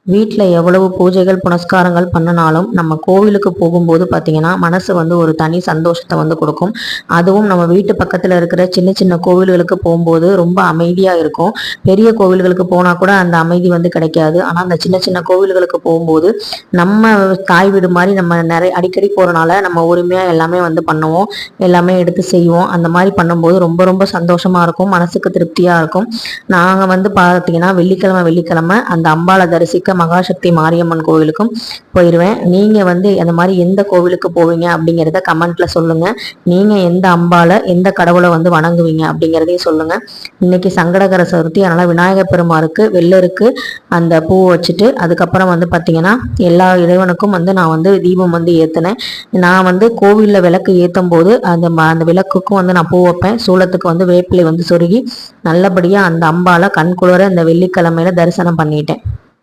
வீட்டில் எவ்வளவு பூஜைகள் புனஸ்காரங்கள் பண்ணினாலும் நம்ம கோவிலுக்கு போகும்போது பார்த்தீங்கன்னா மனசு வந்து ஒரு தனி சந்தோஷத்தை வந்து கொடுக்கும். அதுவும் நம்ம வீட்டு பக்கத்தில் இருக்கிற சின்ன சின்ன கோவில்களுக்கு போகும்போது ரொம்ப அமைதியாக இருக்கும். பெரிய கோவில்களுக்கு போனால் கூட அந்த அமைதி வந்து கிடைக்காது. ஆனால் அந்த சின்ன சின்ன கோவில்களுக்கு போகும்போது நம்ம தாய் வீடு மாதிரி நம்ம நிறைய அடிக்கடி போகிறனால நம்ம உரிமையாக எல்லாமே வந்து பண்ணுவோம், எல்லாமே எடுத்து செய்வோம். அந்த மாதிரி பண்ணும்போது ரொம்ப ரொம்ப சந்தோஷமாக இருக்கும், மனசுக்கு திருப்தியாக இருக்கும். நாங்கள் வந்து பார்த்தீங்கன்னா வெள்ளிக்கிழமை வெள்ளிக்கிழமை அந்த அம்பாளை தரிசிக்க மகாசக்தி மாரியம்மன் கோவிலுக்கும் போயிடுவேன். நீங்கள் வந்து அந்த மாதிரி எந்த கோவிலுக்கு போவீங்க அப்படிங்கிறத கமெண்ட்ல சொல்லுங்க. நீங்கள் எந்த அம்பாளை எந்த கடவுளை வந்து வணங்குவீங்க அப்படிங்கிறதையும் சொல்லுங்க. இன்னைக்கு சங்கடகர சதுர்த்தி, அதனால விநாயகர் பெருமாளுக்கு வெள்ளருக்கு அந்த பூ வச்சுட்டு அதுக்கப்புறம் வந்து பார்த்தீங்கன்னா எல்லா இறைவனுக்கும் வந்து நான் வந்து தீபம் வந்து ஏற்றினேன். நான் வந்து கோவிலில் விளக்கு ஏற்றும் போது அந்த விளக்குக்கும் வந்து நான் பூ வைப்பேன். சூளத்துக்கு வந்து வேப்பிலை வந்து சொருகி நல்லபடியாக அந்த அம்பாளை கண்குளிர இந்த வெள்ளிக்கிழமையில தரிசனம் பண்ணிட்டேன்.